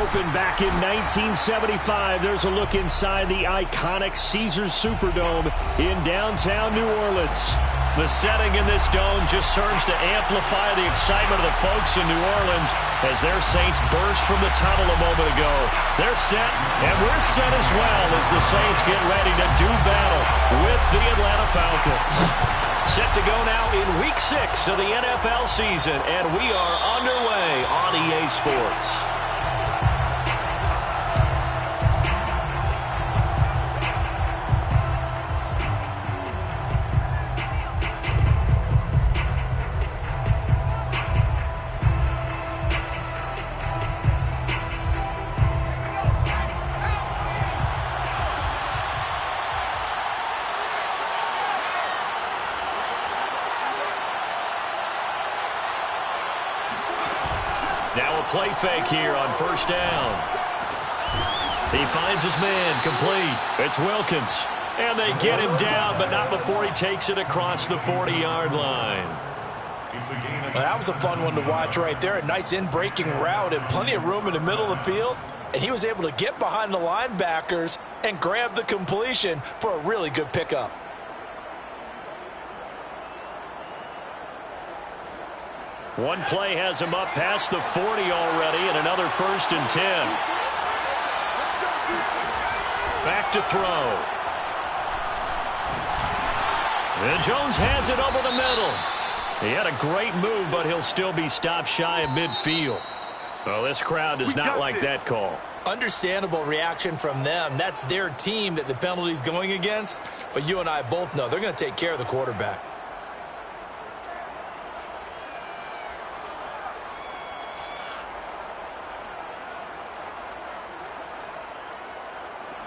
opened back in 1975. There's a look inside the iconic Caesars Superdome in downtown New Orleans. The setting in this dome just serves to amplify the excitement of the folks in New Orleans as their Saints burst from the tunnel a moment ago. They're set, and we're set as well as the Saints get ready to do battle with the Atlanta Falcons. Set to go now in Week 6 of the NFL season, and we are underway on EA Sports. Now a play fake here on first down. He finds his man complete. It's Wilkins. And they get him down, but not before he takes it across the 40-yard line. Well, that was a fun one to watch right there. A nice in-breaking route and plenty of room in the middle of the field. And he was able to get behind the linebackers and grab the completion for a really good pickup. One play has him up past the 40 already, and another 1st and 10. Back to throw. And Jones has it over the middle. He had a great move, but he'll still be stopped shy of midfield. Well, this crowd does not like that call. Understandable reaction from them. That's their team that the penalty's going against. But you and I both know they're going to take care of the quarterback.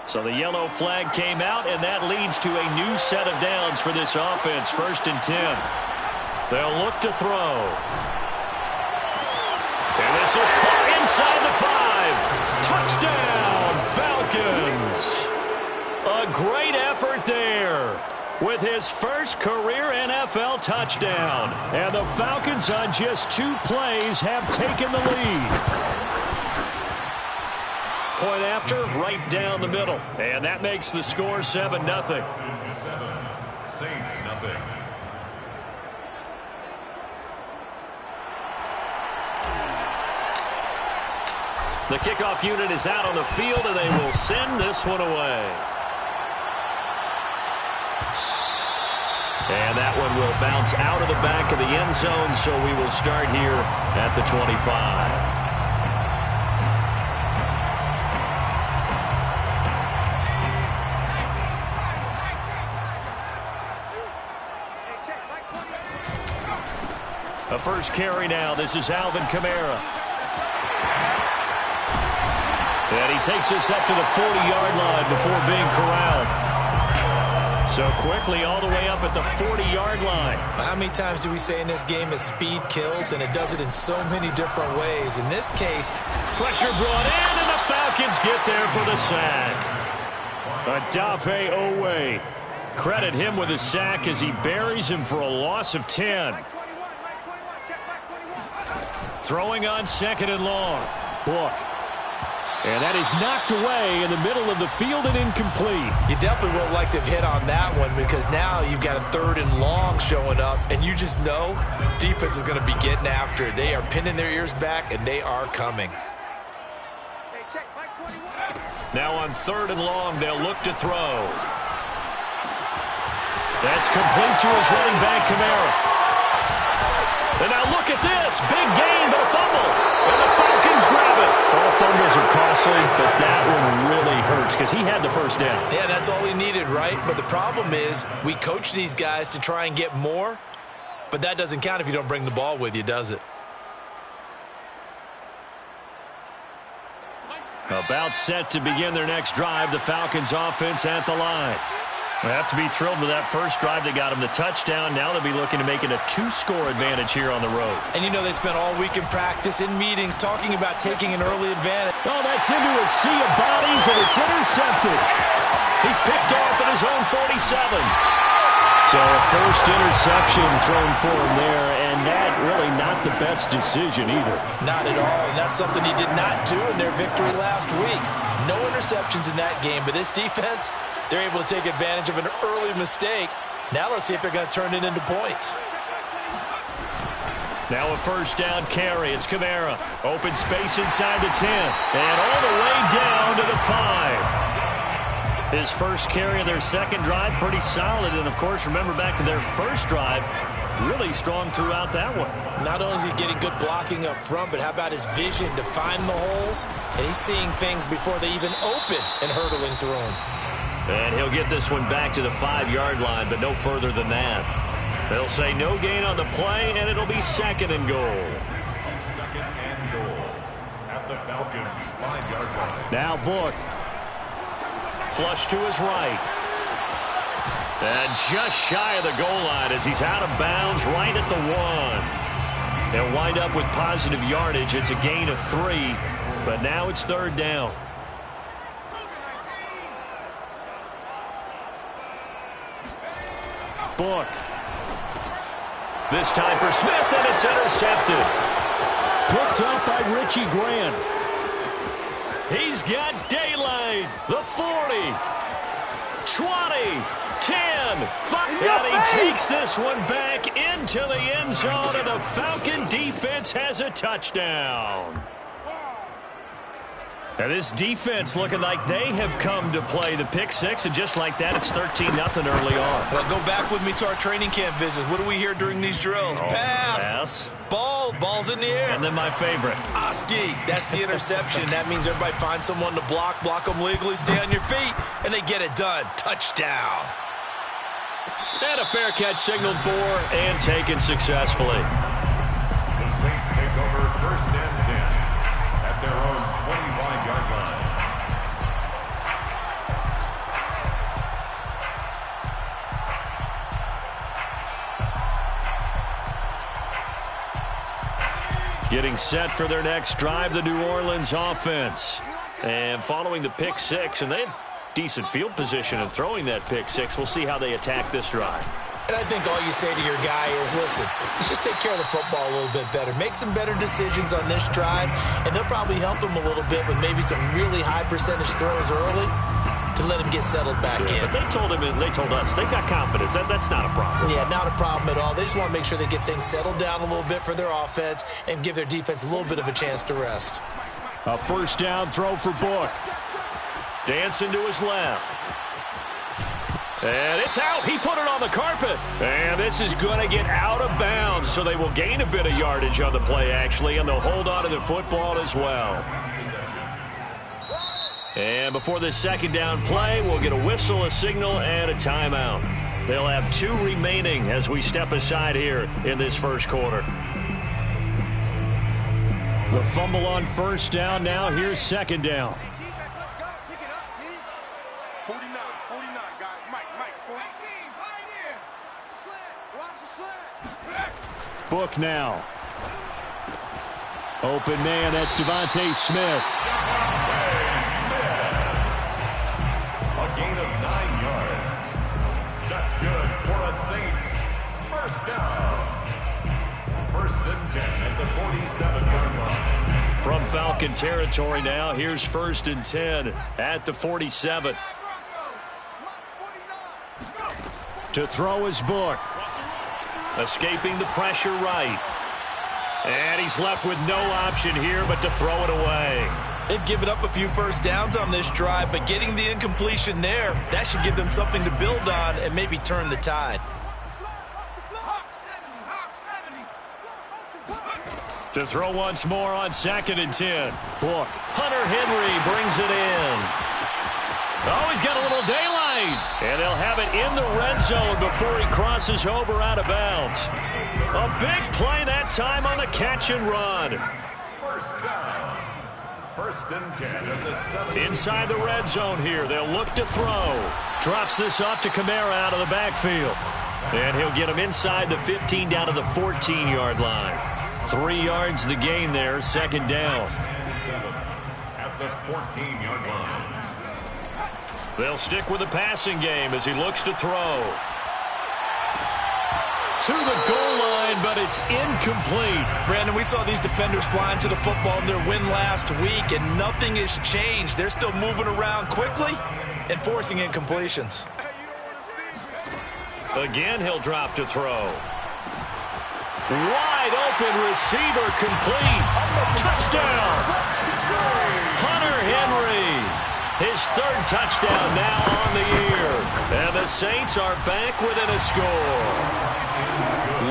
So the yellow flag came out, and that leads to a new set of downs for this offense. 1st and 10. They'll look to throw. And this is caught inside the 5. Touchdown, Falcons. A great effort there with his first career NFL touchdown. And the Falcons on just 2 plays have taken the lead. Point after, right down the middle. And that makes the score 7-0. 7, Saints, nothing. The kickoff unit is out on the field, and they will send this one away. And that one will bounce out of the back of the end zone, so we will start here at the 25. A first carry now. This is Alvin Kamara. And he takes this up to the 40-yard line before being corralled. So quickly all the way up at the 40-yard line. How many times do we say in this game that speed kills, and it does it in so many different ways? In this case, pressure brought in, and the Falcons get there for the sack. Odafe Oweh. Credit him with a sack as he buries him for a loss of 10. Throwing on 2nd and long. Book. And that is knocked away in the middle of the field and incomplete. You definitely would like to have hit on that one because now you've got a 3rd and long showing up, and you just know defense is going to be getting after it. They are pinning their ears back, and they are coming. Now on 3rd and long, they'll look to throw. That's complete to his running back, Kamara. And now look at this. Big gain, but a fumble. And the Falcons grab it. All fumbles are costly, but that one really hurts because he had the first down. Yeah, that's all he needed, right? But the problem is we coach these guys to try and get more, but that doesn't count if you don't bring the ball with you, does it? About set to begin their next drive, the Falcons offense at the line. They have to be thrilled with that first drive. They got him the touchdown. Now they'll be looking to make it a 2-score advantage here on the road. And you know they spent all week in practice, in meetings, talking about taking an early advantage. Oh, that's into a sea of bodies, and it's intercepted. He's picked off at his own 47. So a first interception thrown for him there, and that really not the best decision either. Not at all. And That's something he did not do in their victory last week. No interceptions in that game, but this defense, they're able to take advantage of an early mistake. Now let's see if they're going to turn it into points. Now a first down carry. It's Kamara. Open space inside the 10. And all the way down to the 5. His first carry of their second drive, pretty solid. And, of course, remember back to their first drive, really strong throughout that one. Not only is he getting good blocking up front, but how about his vision to find the holes? And he's seeing things before they even open and hurtling through them. And he'll get this one back to the 5-yard line, but no further than that. They'll say no gain on the play, and it'll be second and goal. Second and goal at the Falcons' 5-yard line. Now Book. Flush to his right. And just shy of the goal line as he's out of bounds right at the 1. They'll wind up with positive yardage. It's a gain of 3, but now it's third down. Book. This time for Smith, and it's intercepted. Picked up by Richie Grant. He's got daylight. The 40, 20, 10, 5. And he takes this one back into the end zone, and the Falcon defense has a touchdown. And this defense looking like they have come to play the pick six, and just like that, it's 13-0 early on. Well, go back with me to our training camp visits. What do we hear during these drills? Pass. Ball's in the air. And then my favorite. Ski. That's the interception. That means everybody finds someone to block them legally, stay on your feet, and they get it done. Touchdown. And a fair catch signaled for and taken successfully. The Saints take over first and 10 at their own 25-yard line. Getting set for their next drive, the New Orleans offense. And following the pick six, and they had decent field position in throwing that pick six. We'll see how they attack this drive. And I think all you say to your guy is, listen, let's just take care of the football a little bit better. Make some better decisions on this drive, and they'll probably help him a little bit with maybe some really high percentage throws early to let him get settled back in. But they told him, and they told us, they've got confidence. That's not a problem. Yeah, not a problem at all. They just want to make sure they get things settled down a little bit for their offense and give their defense a little bit of a chance to rest. A first down throw for Book. Dancing to his left. And it's out. He put it on the carpet. And this is going to get out of bounds, so they will gain a bit of yardage on the play, actually, and they'll hold on to the football as well. And before this second down play, we'll get a whistle, a signal, and a timeout. They'll have 2 remaining as we step aside here in this first quarter. The fumble on first down. Now here's second down. 49, guys. Mike, 14. Watch the slant. Book now. Open man, that's Devontae Smith. A gain of 9 yards. That's good for a Saints first down. First and 10 at the 47-yard line. From Falcon territory now, here's first and 10 at the 47. To throw his Book. Escaping the pressure right. And he's left with no option here but to throw it away. They've given up a few first downs on this drive, but getting the incompletion there, that should give them something to build on and maybe turn the tide. To throw once more on second and 10. Book. Hunter Henry brings it in. Oh, he's got a little daylight. And they'll have it in the red zone before he crosses over out of bounds. A big play that time on the catch and run. First down. First and 10 at the 7. Inside the red zone here. They'll look to throw. Drops this off to Kamara out of the backfield. And he'll get him inside the 15 down to the 14-yard line. 3 yards the gain there, second down. At the 14-yard line. They'll stick with the passing game as he looks to throw. To the goal line, but it's incomplete. Brandon, we saw these defenders flying to the football in their win last week, and nothing has changed. They're still moving around quickly and forcing incompletions. Again, he'll drop to throw. Wide open receiver complete. Touchdown. Hunter Henry. His third touchdown now on the year. And the Saints are back within a score.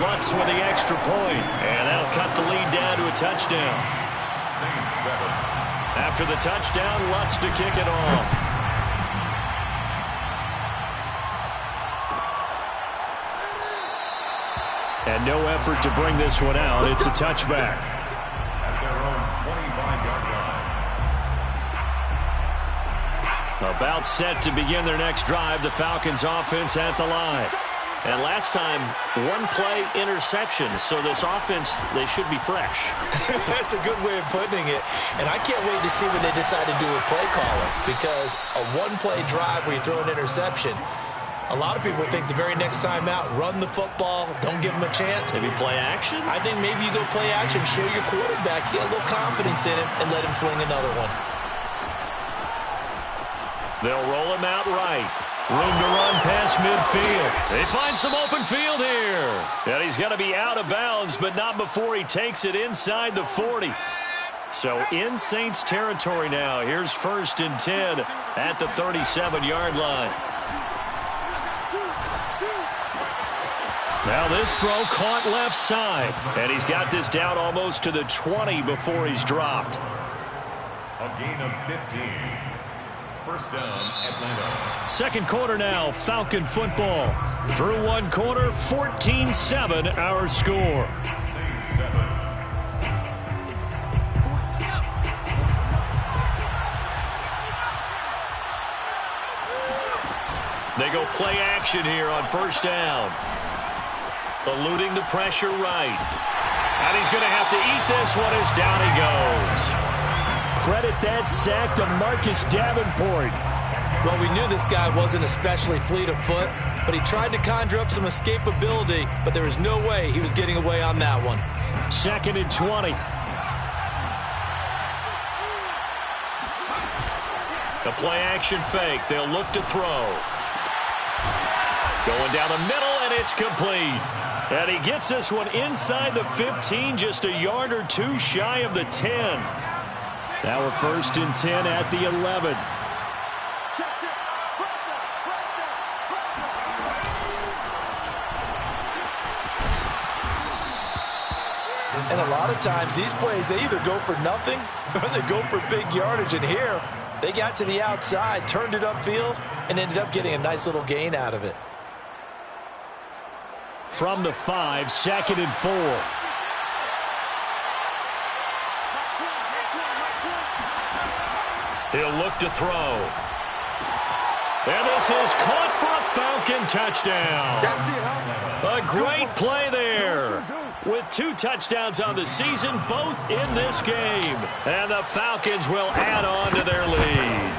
Lutz with the extra point. And that'll cut the lead down to a touchdown. Saints 7. After the touchdown, Lutz to kick it off. And no effort to bring this one out. It's a touchback. At their own 25-yard line. About set to begin their next drive. The Falcons offense at the line. And last time, one-play interception. So this offense, they should be fresh. That's a good way of putting it. And I can't wait to see what they decide to do with play calling. Because a one-play drive where you throw an interception, a lot of people think the very next time out, run the football, don't give them a chance. Maybe play action? I think maybe you go play action, show your quarterback, get a little confidence in him, and let him fling another one. They'll roll him out right. Room to run past midfield. They find some open field here. And he's going to be out of bounds, but not before he takes it inside the 40. So in Saints territory now. Here's 1st and 10 at the 37-yard line. Now this throw caught left side. And he's got this down almost to the 20 before he's dropped. A gain of 15. First down, Atlanta. Second quarter now, Falcon football. Through one quarter, 14-7 our score. Saints 7. They go play action here on first down. Eluding the pressure right. And he's going to have to eat this one as down he goes. Credit that sack to Marcus Davenport. Well, we knew this guy wasn't especially fleet of foot, but he tried to conjure up some escapability, but there was no way he was getting away on that one. 2nd and 20. The play action fake. They'll look to throw. Going down the middle, and it's complete. And he gets this one inside the 15, just a yard or two shy of the 10. Now we're 1st and 10 at the 11. And a lot of times these plays, they either go for nothing or they go for big yardage. And here, they got to the outside, turned it upfield, and ended up getting a nice little gain out of it. From the 5, 2nd and 4. He'll look to throw. And this is caught for a Falcon touchdown. A great play there. With 2 touchdowns on the season, both in this game. And the Falcons will add on to their lead.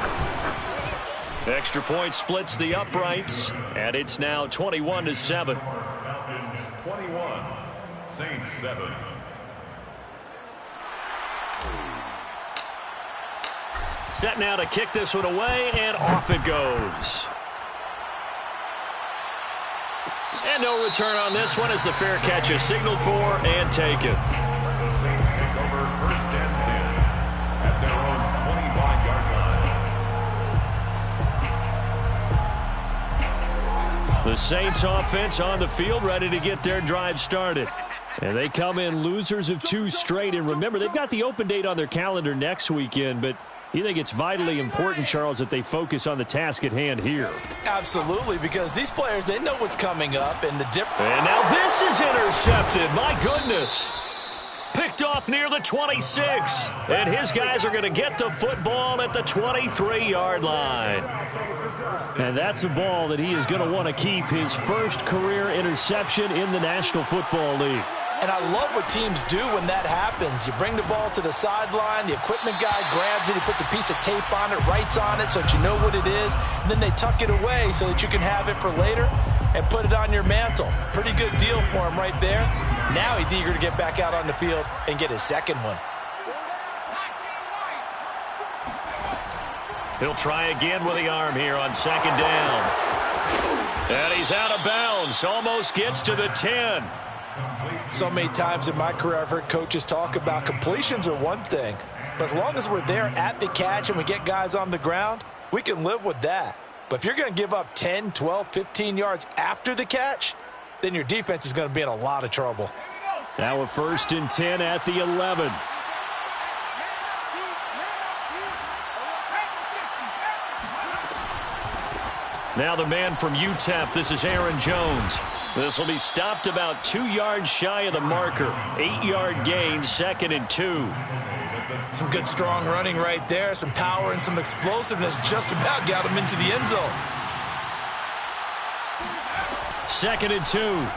Extra point splits the uprights, and it's now 21-7. Falcons 21, Saints 7. Set now to kick this one away, and off it goes. And no return on this one as the fair catch is signaled for and taken. The Saints take over 1st and 10 at their own 25-yard line. The Saints offense on the field, ready to get their drive started. And they come in losers of 2 straight. And remember, they've got the open date on their calendar next weekend, but you think it's vitally important, Charles, that they focus on the task at hand here? Absolutely, because these players, they know what's coming up, and the difference. And now this is intercepted. My goodness. Picked off near the 26. And his guys are going to get the football at the 23-yard line. And that's a ball that he is going to want to keep, his first career interception in the National Football League. And I love what teams do when that happens. You bring the ball to the sideline, the equipment guy grabs it, he puts a piece of tape on it, writes on it so that you know what it is, and then they tuck it away so that you can have it for later and put it on your mantle. Pretty good deal for him right there. Now he's eager to get back out on the field and get his second one. He'll try again with the arm here on second down. And he's out of bounds. Almost gets to the 10. So many times in my career I've heard coaches talk about completions are one thing, but as long as we're there at the catch and we get guys on the ground, we can live with that. But if you're going to give up 10, 12, 15 yards after the catch, then your defense is going to be in a lot of trouble. Now a 1st and 10 at the 11. Now the man from UTEP, this is Aaron Jones. This will be stopped about 2 yards shy of the marker. 8-yard gain, 2nd and 2. Some good strong running right there, some power and some explosiveness just about got him into the end zone. 2nd and 2.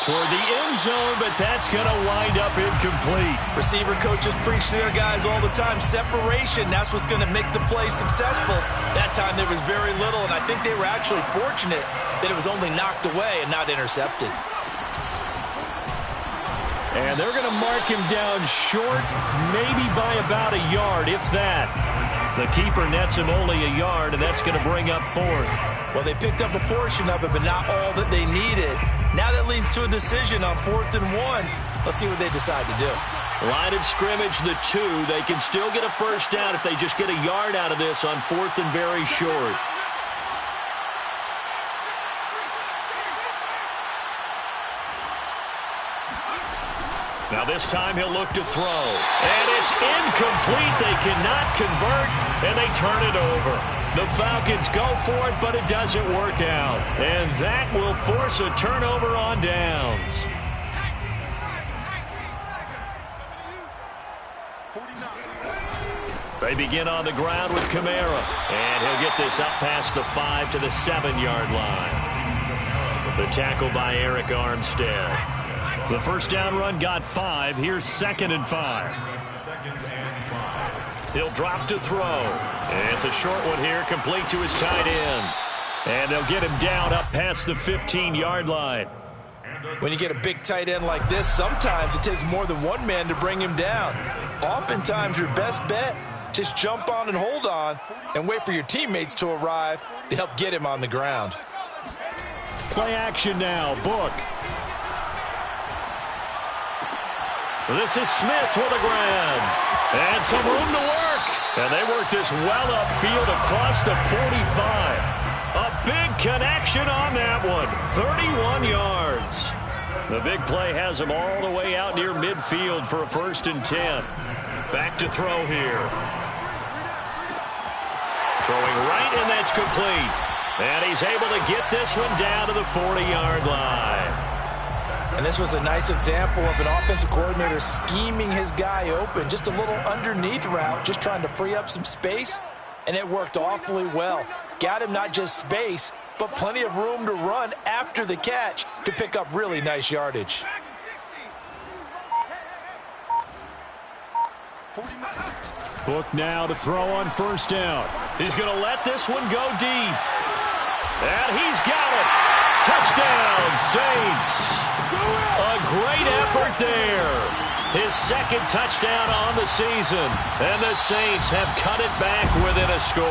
Toward the end zone, but that's going to wind up incomplete. Receiver coaches preach to their guys all the time. Separation, that's what's going to make the play successful. That time there was very little, and I think they were actually fortunate that it was only knocked away and not intercepted. And they're going to mark him down short, maybe by about a yard, if that. The keeper nets him only a yard, and that's going to bring up 4th. Well, they picked up a portion of it, but not all that they needed. Now that leads to a decision on 4th and 1. Let's see what they decide to do. Line of scrimmage, the 2. They can still get a first down if they just get a yard out of this on 4th and very short. Now this time he'll look to throw. And it's incomplete. They cannot convert, and they turn it over. The Falcons go for it, but it doesn't work out. And that will force a turnover on downs. They begin on the ground with Kamara. And he'll get this up past the 5 to the 7-yard line. The tackle by Eric Armstead. The first down run got 5. Here's 2nd and 5. He'll drop to throw. And it's a short one here, complete to his tight end. And they'll get him down up past the 15-yard line. When you get a big tight end like this, sometimes it takes more than one man to bring him down. Oftentimes your best bet, just jump on and hold on and wait for your teammates to arrive to help get him on the ground. Play action now, Book. This is Smith with a grab. And some room to work. And they work this well upfield across the 45. A big connection on that one. 31 yards. The big play has them all the way out near midfield for a 1st and 10. Back to throw here. Throwing right, and that's complete. And he's able to get this one down to the 40-yard line. And this was a nice example of an offensive coordinator scheming his guy open. Just a little underneath route, just trying to free up some space. And it worked awfully well. Got him not just space, but plenty of room to run after the catch to pick up really nice yardage. Book now to throw on 1st down. He's going to let this one go deep. And he's got it. Touchdown, Saints. A great effort there. His 2nd touchdown on the season. And the Saints have cut it back within a score.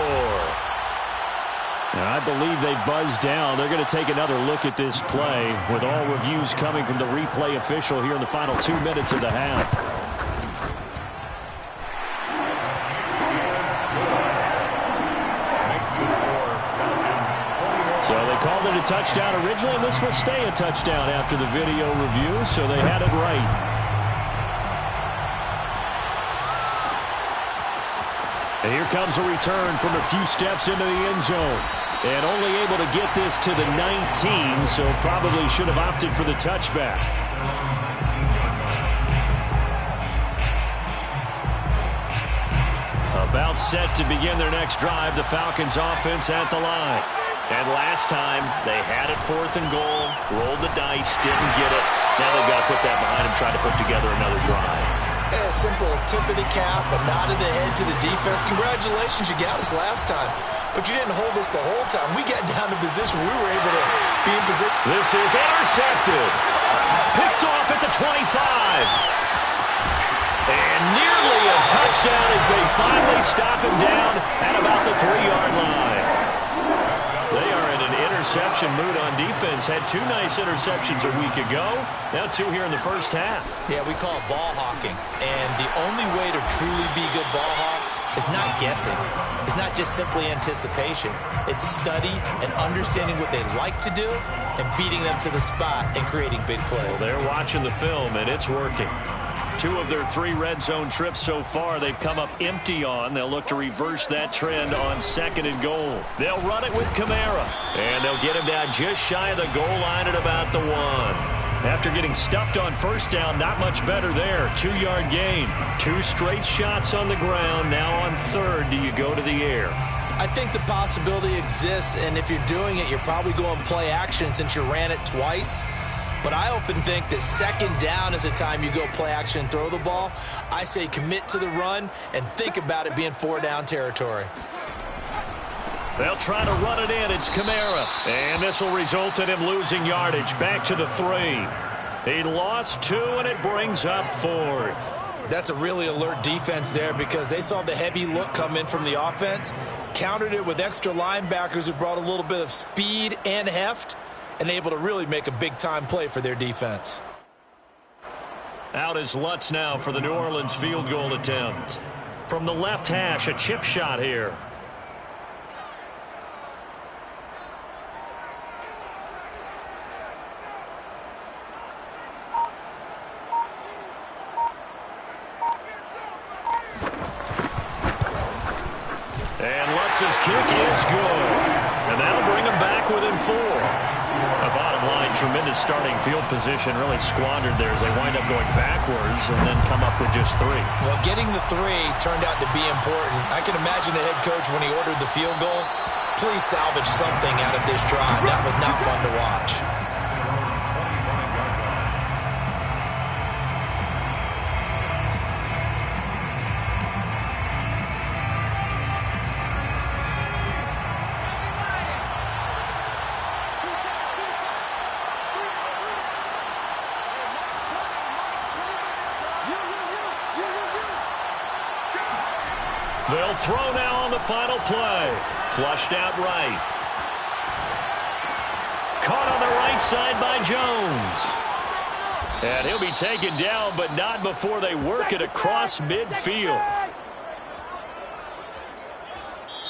Now, I believe they buzzed down. They're going to take another look at this play with all reviews coming from the replay official here in the final 2 minutes of the half. So they called it a touchdown originally, and this will stay a touchdown after the video review, so they had it right. And here comes a return from a few steps into the end zone. And only able to get this to the 19, so probably should have opted for the touchback. About set to begin their next drive, the Falcons offense at the line. And last time, they had it 4th and goal, rolled the dice, didn't get it. Now they've got to put that behind them, trying to put together another drive. A simple tip of the cap, a nod of the head to the defense. Congratulations, you got us last time. But you didn't hold us the whole time. We got down to position. We were able to be in position. This is intercepted. Picked off at the 25. And nearly a touchdown as they finally stop him down at about the 3-yard line. They are in an interception mood on defense. Had 2 nice interceptions a week ago. Now 2 here in the first half. Yeah, we call it ball hawking. And the only way to truly be good ball hawks is not guessing. It's not just simply anticipation. It's study and understanding what they like to do and beating them to the spot and creating big plays. Well, they're watching the film, and it's working. 2 of their 3 red zone trips so far, they've come up empty on. They'll look to reverse that trend on 2nd and goal. They'll run it with Kamara, and they'll get him down just shy of the goal line at about the 1. After getting stuffed on 1st down, not much better there. 2-yard gain. 2 straight shots on the ground. Now on 3rd, do you go to the air? I think the possibility exists, and if you're doing it, you're probably going play action since you ran it twice. But I often think that 2nd down is the time you go play action and throw the ball. I say commit to the run and think about it being 4-down territory. They'll try to run it in. It's Kamara. And this will result in him losing yardage. Back to the 3. He lost 2, and it brings up 4th. That's a really alert defense there because they saw the heavy look come in from the offense, countered it with extra linebackers who brought a little bit of speed and heft, and able to really make a big-time play for their defense. Out is Lutz now for the New Orleans field goal attempt. From the left hash, a chip shot here. And Lutz's kick is good. And that'll bring him back within 4. The bottom line, tremendous starting field position, really squandered there as they wind up going backwards and then come up with just 3. Well, getting the 3 turned out to be important. I can imagine the head coach when he ordered the field goal. Please salvage something out of this drive. That was not fun to watch. They'll throw now on the final play. Flushed out right. Caught on the right side by Jones. And he'll be taken down, but not before they work it across midfield.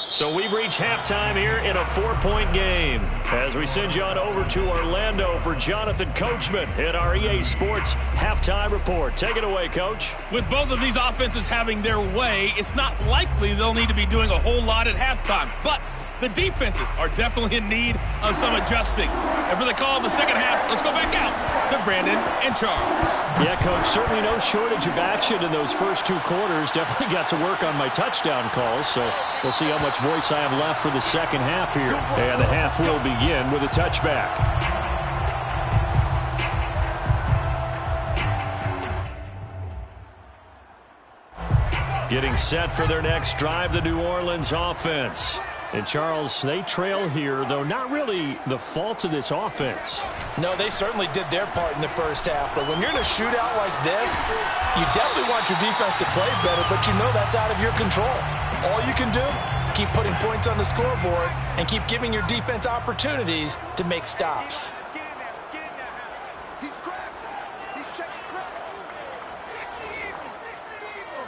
So we've reached halftime here in a 4-point game. As we send you on over to Orlando for Jonathan Coachman in our EA Sports Halftime Report. Take it away, Coach. With both of these offenses having their way, it's not likely they'll need to be doing a whole lot at halftime. But the defenses are definitely in need of some adjusting. And for the call of the second half, let's go back out to Brandon and Charles. Yeah, Coach, certainly no shortage of action in those first 2 quarters. Definitely got to work on my touchdown calls, so we'll see how much voice I have left for the second half here. And the half will begin with a touchback. Getting set for their next drive, the New Orleans offense. And, Charles, they trail here, though not really the fault of this offense. No, they certainly did their part in the first half. But when you're in a shootout like this, you definitely want your defense to play better, but you know that's out of your control. All you can do, keep putting points on the scoreboard and keep giving your defense opportunities to make stops. Let's get in there. Let's get in there now. He's crafting. He's checking craft. 60 evil. 60 evil.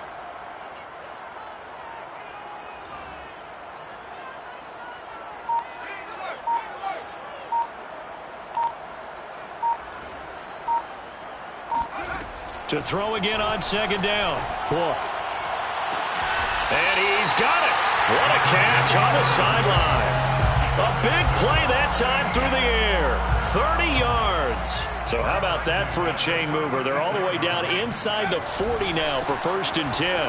To throw again on second down. Hook. And he's got it. What a catch on the sideline. A big play that time through the air. 30 yards. So how about that for a chain mover? They're all the way down inside the 40 now for 1st and 10.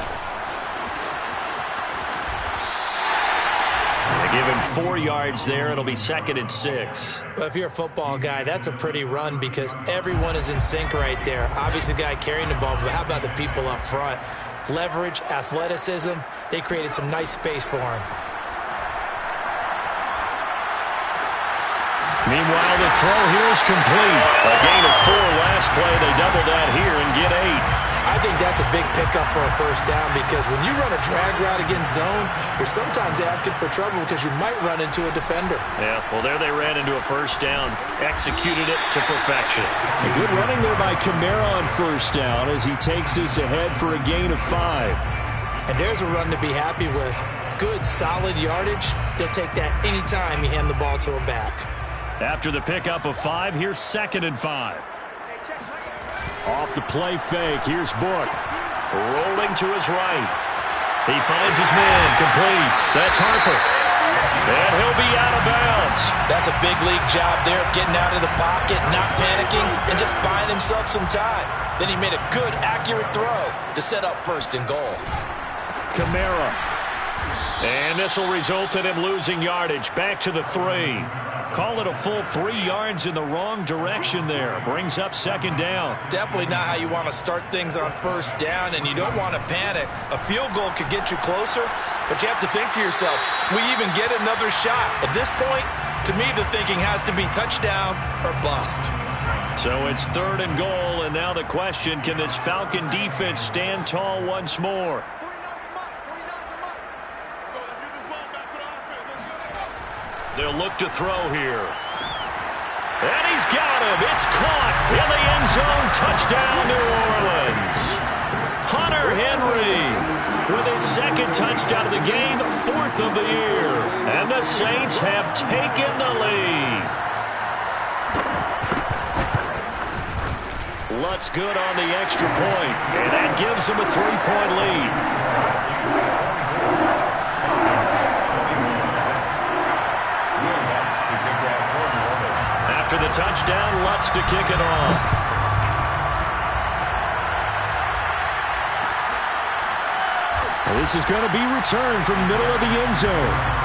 Give him 4 yards there. It'll be 2nd and 6. Well, if you're a football guy, that's a pretty run because everyone is in sync right there. Obviously, the guy carrying the ball, but how about the people up front? Leverage, athleticism, they created some nice space for him. Meanwhile, the throw here is complete. A gain of 4 last play. They double that here and get 8. I think that's a big pickup for a first down because when you run a drag route against zone, you're sometimes asking for trouble because you might run into a defender. Yeah, well, there they ran into a first down. Executed it to perfection. A good running there by Kamara on first down as he takes this ahead for a gain of 5. And there's a run to be happy with. Good, solid yardage. He'll take that anytime you hand the ball to a back. After the pickup of 5, here's 2nd and 5. Off the play fake. Here's Book. Rolling to his right. He finds his man. Complete. That's Harper. And he'll be out of bounds. That's a big league job there of getting out of the pocket, not panicking, and just buying himself some time. Then he made a good, accurate throw to set up 1st and goal. Kamara. And this will result in him losing yardage. Back to the 3. Call it a full 3 yards in the wrong direction there. Brings up 2nd down. Definitely not how you want to start things on 1st down, and you don't want to panic. A field goal could get you closer, but you have to think to yourself, we even get another shot. At this point, to me, the thinking has to be touchdown or bust. So it's 3rd and goal, and now the question, can this Falcon defense stand tall once more? They'll look to throw here. And he's got him. It's caught in the end zone. Touchdown, New Orleans. Hunter Henry with his 2nd touchdown of the game, 4th of the year. And the Saints have taken the lead. Lutz good on the extra point, and that gives him a 3-point lead. After the touchdown, Lutz to kick it off. Well, this is going to be returned from the middle of the end zone.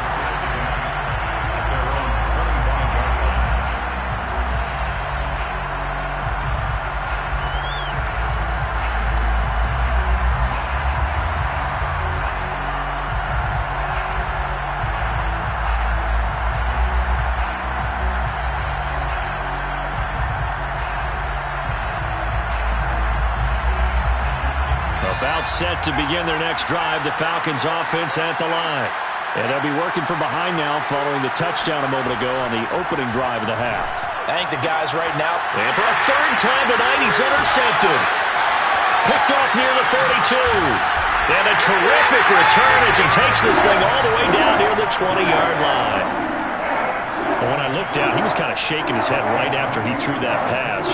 Set to begin their next drive. The Falcons offense at the line. And they'll be working from behind now following the touchdown a moment ago on the opening drive of the half. I think the guys right now. And for a 3rd time tonight, he's intercepted. Picked off near the 32. And a terrific return as he takes this thing all the way down near the 20-yard line. When I looked out, he was kind of shaking his head right after he threw that pass.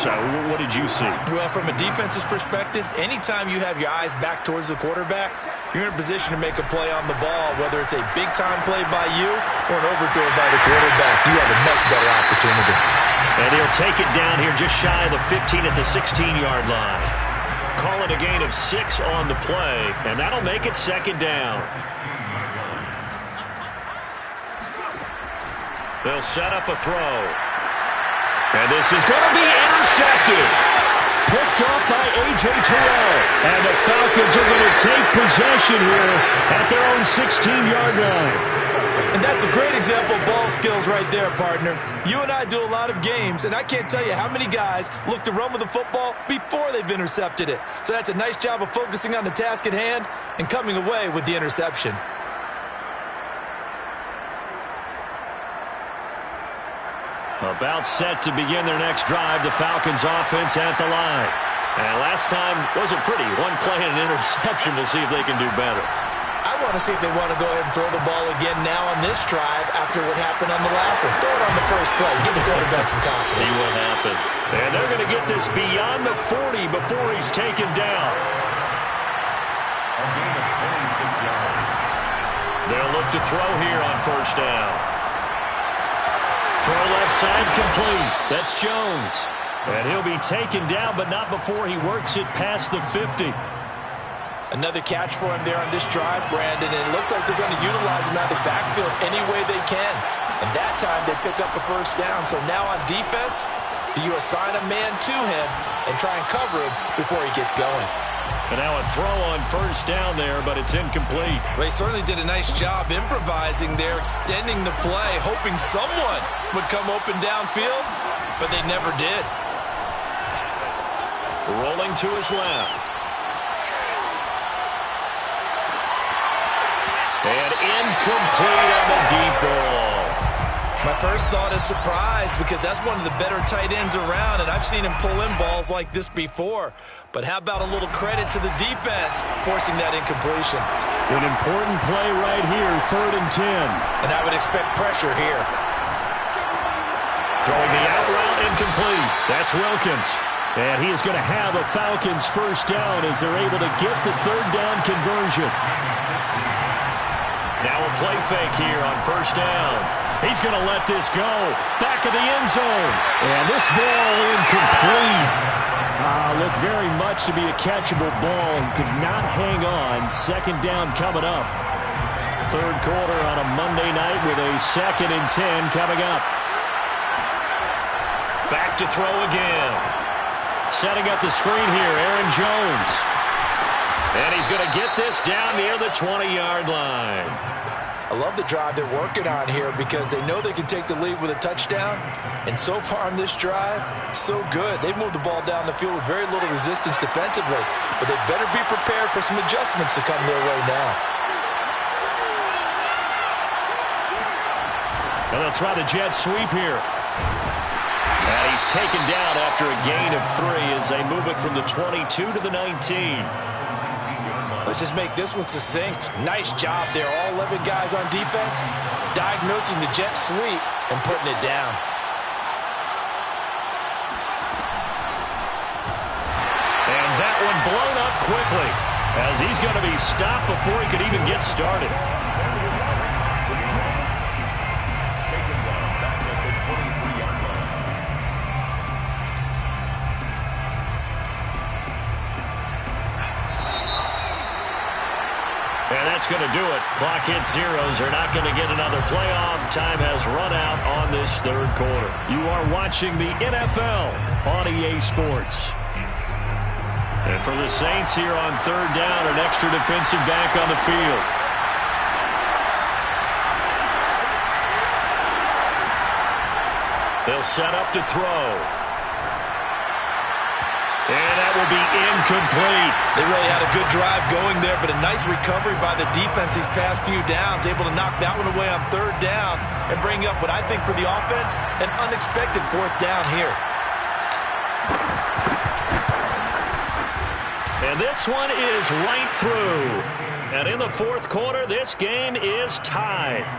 What did you see? Well, from a defense's perspective, anytime you have your eyes back towards the quarterback, you're in a position to make a play on the ball, whether it's a big-time play by you or an overthrow by the quarterback. You have a much better opportunity. And he'll take it down here just shy of the 15 at the 16-yard line. Call it a gain of 6 on the play, and that'll make it 2nd down. They'll set up a throw. And this is going to be intercepted. Picked off by A.J. Terrell. And the Falcons are going to take possession here at their own 16-yard line. And that's a great example of ball skills right there, partner. You and I do a lot of games, and I can't tell you how many guys look to run with the football before they've intercepted it. So that's a nice job of focusing on the task at hand and coming away with the interception. About set to begin their next drive, the Falcons offense at the line. And last time wasn't pretty. 1 play and an interception. We'll see if they can do better. I want to see if they want to go ahead and throw the ball again now on this drive after what happened on the last one. Throw it on the first play. Give the quarterback some confidence. See what happens. And they're going to get this beyond the 40 before he's taken down. A gain of 26 yards. They'll look to throw here on 1st down. Throw left side complete. That's Jones. And he'll be taken down, but not before he works it past the 50. Another catch for him there on this drive, Brandon, and it looks like they're going to utilize him out of the backfield any way they can. And that time they pick up a first down. So now on defense, do you assign a man to him and try and cover him before he gets going? And now a throw on first down there, but it's incomplete. Well, he certainly did a nice job improvising there, extending the play, hoping someone would come open downfield, but they never did. Rolling to his left. And incomplete on the deep ball. My first thought is surprise because that's one of the better tight ends around, and I've seen him pull in balls like this before. But how about a little credit to the defense forcing that incompletion? An important play right here, 3rd and 10. And I would expect pressure here. Throwing the out route incomplete. That's Wilkins. And he is going to have a Falcons first down as they're able to get the 3rd down conversion. Now a play fake here on first down. He's going to let this go. Back of the end zone. And this ball incomplete. Looked very much to be a catchable ball. He could not hang on. 2nd down coming up. 3rd quarter on a Monday night with a 2nd and 10 coming up. Back to throw again. Setting up the screen here, Aaron Jones. And he's going to get this down near the 20-yard line. I love the drive they're working on here because they know they can take the lead with a touchdown. And so far on this drive, so good. They've moved the ball down the field with very little resistance defensively. But they better be prepared for some adjustments to come their way now. And they'll try the jet sweep here. And he's taken down after a gain of 3 as they move it from the 22 to the 19. Let's just make this one succinct. Nice job there. All 11 guys on defense diagnosing the jet sweep and putting it down. And that one blown up quickly as he's going to be stopped before he could even get started. And that's going to do it. Clock hits zeros. They're not going to get another playoff. Time has run out on this 3rd quarter. You are watching the NFL on EA Sports. And for the Saints here on 3rd down, an extra defensive back on the field. They'll set up to throw. And that will be incomplete. They really had a good drive going there, but a nice recovery by the defense these past few downs, able to knock that one away on 3rd down and bring up what I think for the offense, an unexpected 4th down here. And this one is right through. And in the 4th quarter, this game is tied.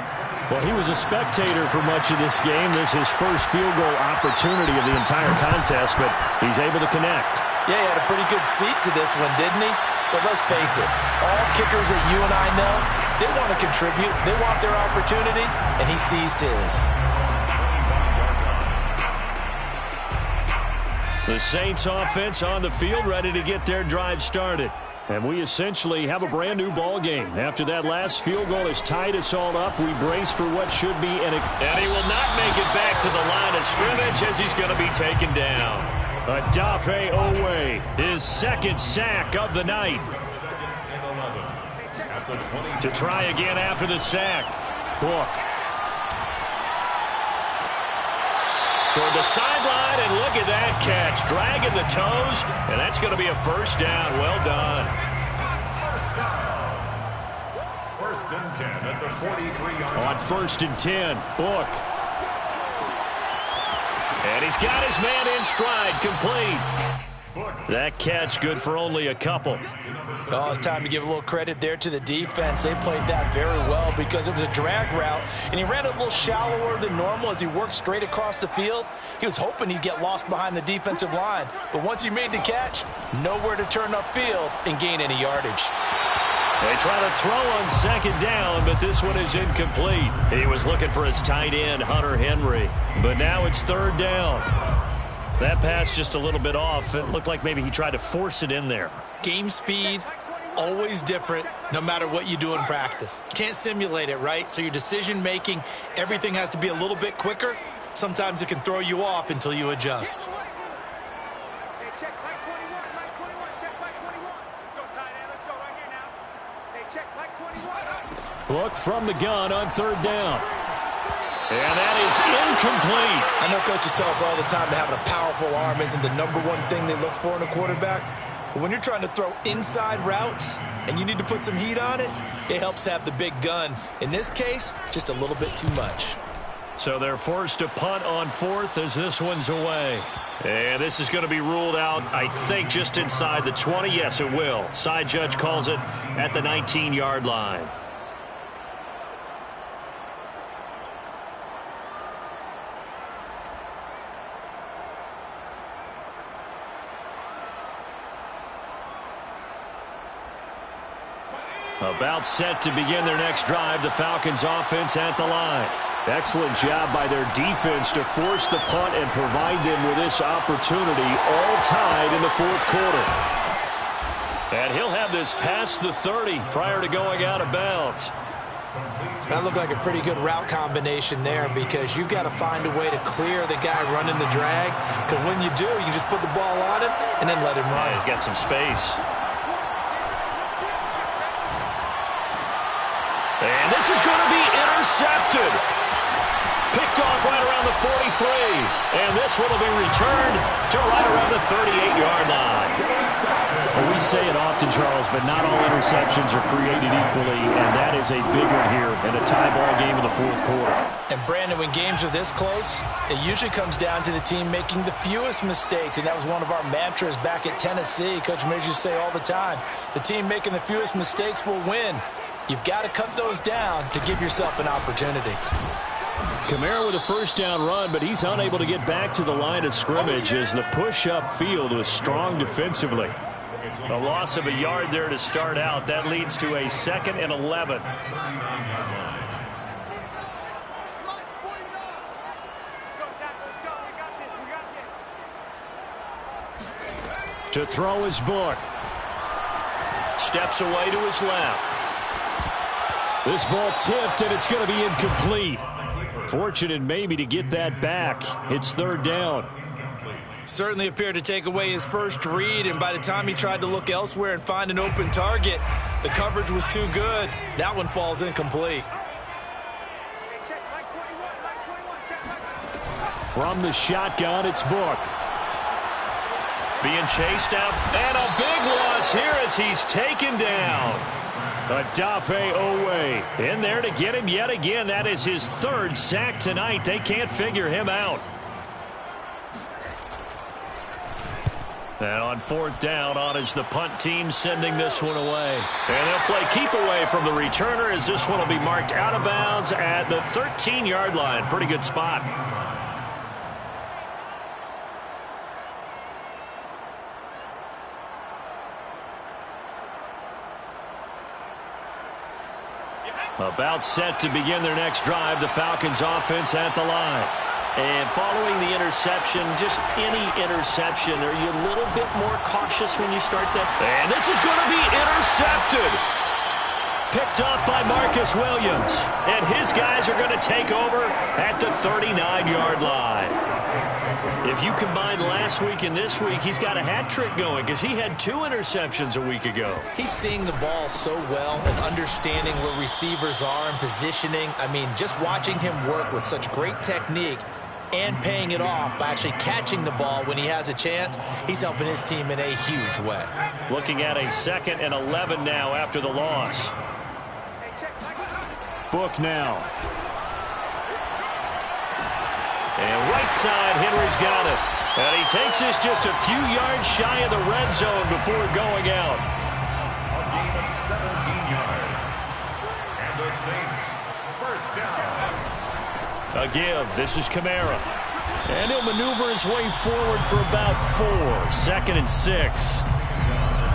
Well, he was a spectator for much of this game. This is his first field goal opportunity of the entire contest, but he's able to connect. Yeah, he had a pretty good seat to this one, didn't he? But let's face it, all kickers that you and I know, they want to contribute. They want their opportunity, and he seized his. The Saints offense on the field, ready to get their drive started. And we essentially have a brand-new ball game. After that last field goal has tied us all up, we brace for what should be an... And he will not make it back to the line of scrimmage as he's going to be taken down. Odafe Oweh, his 2nd sack of the night. To try again after the sack. Book. Toward the sideline, and look at that catch. Dragging the toes, and that's going to be a first down. Well done. First and 10 at the 43-yard line. On 1st and 10, Book. And he's got his man in stride, complete. That catch good for only a couple. Oh, it's time to give a little credit there to the defense. They played that very well because it was a drag route, and he ran it a little shallower than normal as he worked straight across the field. He was hoping he'd get lost behind the defensive line, but once he made the catch, nowhere to turn upfield and gain any yardage. They try to throw on 2nd down, but this one is incomplete. He was looking for his tight end, Hunter Henry, but now it's 3rd down. That pass just a little bit off. It looked like maybe he tried to force it in there. Game speed, always different no matter what you do in practice. You can't simulate it, right? So your decision-making, everything has to be a little bit quicker. Sometimes it can throw you off until you adjust. Hey, check Mike 21, Mike 21, check Mike 21. Let's go, tight end. Let's go right here now. Hey, check Mike 21. Look from the gun on third down. And that is incomplete. I know coaches tell us all the time that having a powerful arm isn't the number one thing they look for in a quarterback. But when you're trying to throw inside routes and you need to put some heat on it, it helps have the big gun. In this case, just a little bit too much. So they're forced to punt on fourth as this one's away. And this is going to be ruled out, I think, just inside the 20. Yes, it will. Side judge calls it at the 19-yard line. About set to begin their next drive, the Falcons offense at the line. Excellent job by their defense to force the punt and provide them with this opportunity, all tied in the fourth quarter. And he'll have this past the 30 prior to going out of bounds. That looked like a pretty good route combination there because you've got to find a way to clear the guy running the drag, because when you do, you can just put the ball on him and then let him run. Yeah, he's got some space. And this is going to be intercepted. Picked off right around the 43. And this one will be returned to right around the 38-yard line. Well, we say it often, Charles, but not all interceptions are created equally, and that is a big one here in a tie ball game in the fourth quarter. And, Brandon, when games are this close, it usually comes down to the team making the fewest mistakes, and that was one of our mantras back at Tennessee. Coach Mears used to say all the time, the team making the fewest mistakes will win. You've got to cut those down to give yourself an opportunity. Kamara with a first down run, but he's unable to get back to the line of scrimmage as the push up field was strong defensively. A loss of a yard there to start out. That leads to a 2nd and 11. To throw his Book. Steps away to his left. This ball tipped, and it's going to be incomplete. Fortunate maybe to get that back. It's third down. Certainly appeared to take away his first read, and by the time he tried to look elsewhere and find an open target, the coverage was too good. That one falls incomplete. From the shotgun, it's Book. Being chased out, and a big loss here as he's taken down. Odafe Oweh in there to get him yet again. That is his 3rd sack tonight. They can't figure him out. And on 4th down, on is the punt team sending this one away. And they'll play keep away from the returner as this one will be marked out of bounds at the 13-yard line. Pretty good spot. About set to begin their next drive, the Falcons offense at the line. And following the interception, just any interception, are you a little bit more cautious when you start that? And this is going to be intercepted. Picked up by Marcus Williams. And his guys are going to take over at the 39-yard line. If you combine last week and this week, he's got a hat trick going because he had 2 interceptions a week ago. He's seeing the ball so well and understanding where receivers are and positioning. I mean, just watching him work with such great technique and paying it off by actually catching the ball when he has a chance, he's helping his team in a huge way. Looking at a 2nd and 11 now after the loss. Book now. And right side, Henry's got it. And he takes this just a few yards shy of the red zone before going out. A gain of 17 yards. And the Saints, first down. A give. This is Kamara. And he'll maneuver his way forward for about 4. 2nd and 6.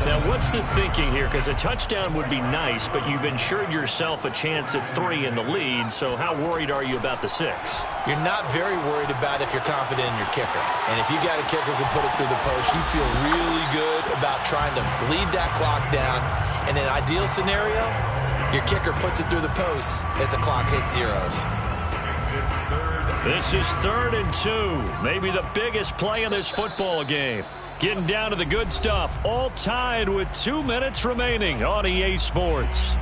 Now, what's the thinking here? Because a touchdown would be nice, but you've ensured yourself a chance at 3 in the lead, so how worried are you about the 6? You're not very worried about if you're confident in your kicker. And if you got a kicker who can put it through the post, you feel really good about trying to bleed that clock down. In an ideal scenario, your kicker puts it through the post as the clock hits zeros. This is 3rd and 2. Maybe the biggest play in this football game. Getting down to the good stuff. All tied with 2 minutes remaining on EA Sports.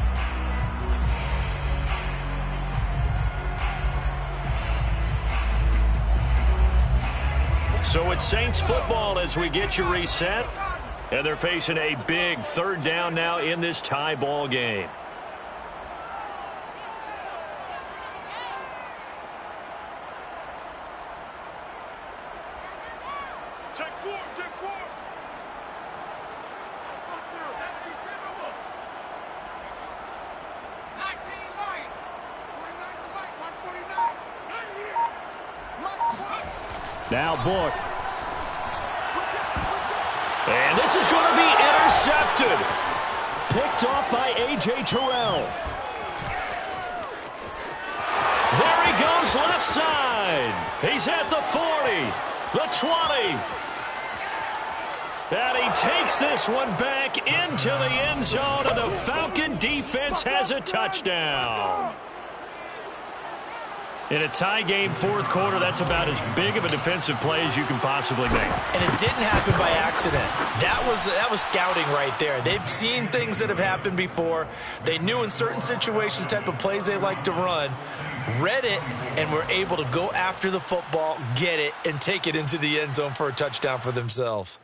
So it's Saints football as we get you reset. And they're facing a big 3rd down now in this tie ball game. Check 4, check 4. 19 light. 49 the light. 149. Right here. Now Book. And this is going to be intercepted. Picked off by A.J. Terrell. There he goes left side. He's at the 40, the 20. And he takes this one back into the end zone, and the Falcon defense has a touchdown. In a tie game, 4th quarter, that's about as big of a defensive play as you can possibly make. And it didn't happen by accident. That was scouting right there. They've seen things that have happened before. They knew in certain situations the type of plays they like to run, read it, and were able to go after the football, get it, and take it into the end zone for a touchdown for themselves.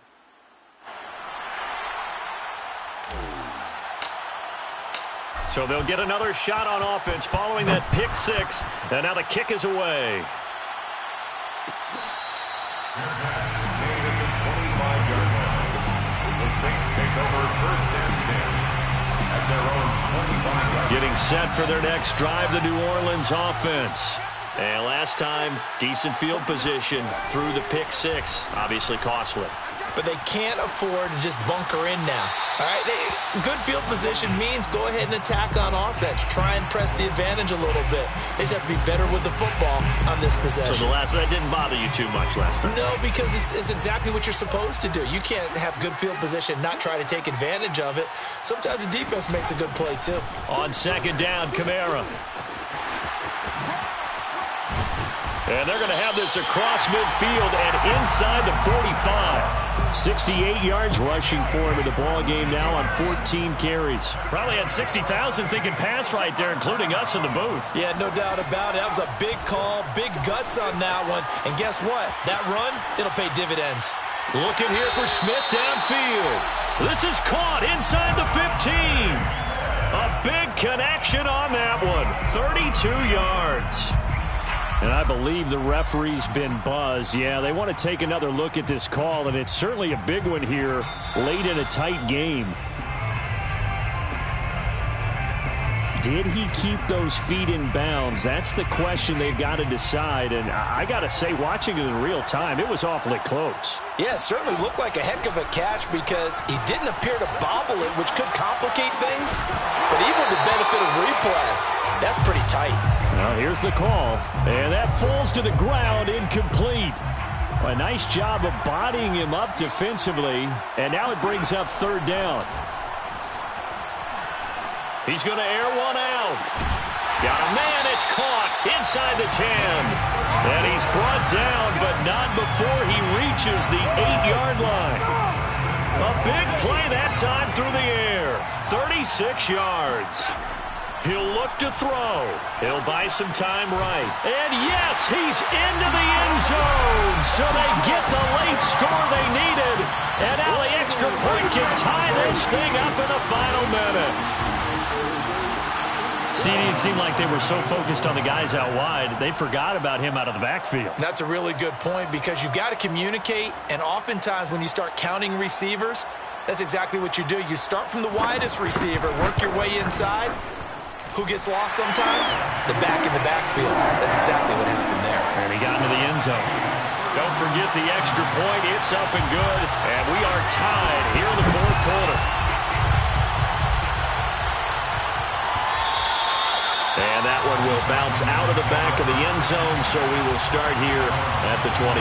So they'll get another shot on offense following that pick 6. And now the kick is away. Made at the 25-yard line. The Saints take over 1st and 10 at their own 25-yard line. Getting set for their next drive, the New Orleans offense. And last time, decent field position through the pick 6. Obviously costly. But they can't afford to just bunker in now. All right, good field position means go ahead and attack on offense. Try and press the advantage a little bit. They just have to be better with the football on this possession. So that didn't bother you too much last time? No, because it's exactly what you're supposed to do. You can't have good field position, not try to take advantage of it. Sometimes the defense makes a good play, too. On 2nd down, Kamara. And they're going to have this across midfield and inside the 45. 68 yards rushing for him in the ball game now on 14 carries. Probably had 60,000 thinking pass right there, including us in the booth. Yeah, no doubt about it. That was a big call, big guts on that one. And guess what? That run, it'll pay dividends. Looking here for Smith downfield. This is caught inside the 15. A big connection on that one. 32 yards. And I believe the referee's been buzzed. Yeah, they want to take another look at this call, and it's certainly a big one here late in a tight game. Did he keep those feet in bounds? That's the question they've got to decide. And I got to say, watching it in real time, it was awfully close. Yeah, it certainly looked like a heck of a catch because he didn't appear to bobble it, which could complicate things. But even with the benefit of replay, that's pretty tight. Well, here's the call. And that falls to the ground, incomplete. A nice job of bodying him up defensively. And now it brings up 3rd down. He's going to air one out. Got a man, it's caught inside the 10. And he's brought down, but not before he reaches the 8-yard line. A big play that time through the air. 36 yards. He'll look to throw. He'll buy some time right. And yes, he's into the end zone. So they get the late score they needed. And now the extra point can tie this thing up in the final minute. See, it seemed like they were so focused on the guys out wide, they forgot about him out of the backfield. That's a really good point because you've got to communicate, and oftentimes when you start counting receivers, that's exactly what you do. You start from the widest receiver, work your way inside. Who gets lost sometimes? The back in the backfield. That's exactly what happened there. And he got into the end zone. Don't forget the extra point. It's up and good, and we are tied here in the 4th quarter. And that one will bounce out of the back of the end zone, so we will start here at the 25.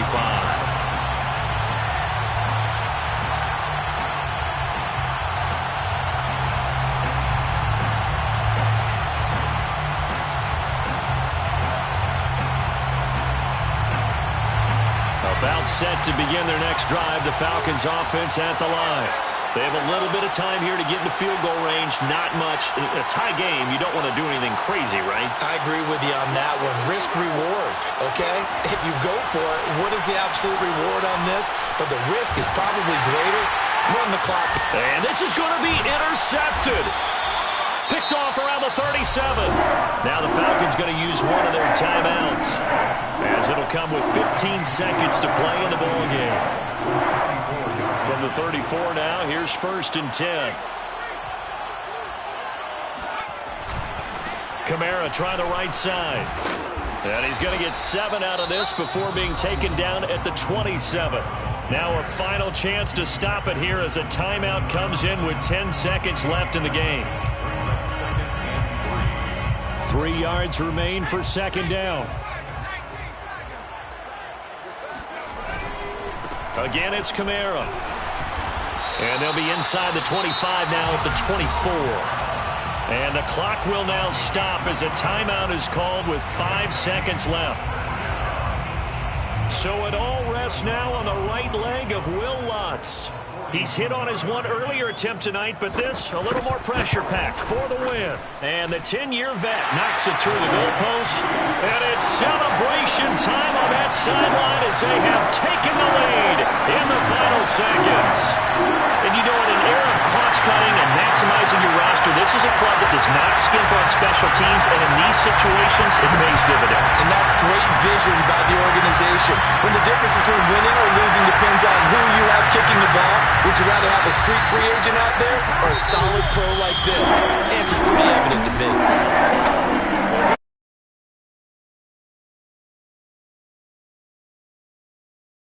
About set to begin their next drive, the Falcons offense at the line. They have a little bit of time here to get into field goal range. Not much. A tie game, you don't want to do anything crazy, right? I agree with you on that one. Risk reward, okay? If you go for it, what is the absolute reward on this? But the risk is probably greater. Run the clock. And this is going to be intercepted. Picked off around the 37. Now the Falcons going to use one of their timeouts, as it'll come with 15 seconds to play in the ball game. From the 34 now, here's 1st and 10. Kamara try the right side. And he's going to get 7 out of this before being taken down at the 27. Now a final chance to stop it here as a timeout comes in with 10 seconds left in the game. 3 yards remain for 2nd down. Again, it's Kamara. And they'll be inside the 25 now at the 24. And the clock will now stop as a timeout is called with 5 seconds left. So it all rests now on the right leg of Will Lutz. He's hit on his one earlier attempt tonight, but this a little more pressure-packed for the win. And the 10-year vet knocks it through the goalpost. And it's celebration time on that sideline as they have taken the lead in the final seconds. And you know, in an era of cost-cutting and maximizing your roster, this is a club that does not skimp on special teams, and in these situations, it pays dividends. And that's great vision by the organization. When the difference between winning or losing depends on who you have kicking the ball, would you rather have a street free agent out there or a solid pro like this? The answer's pretty evident to me.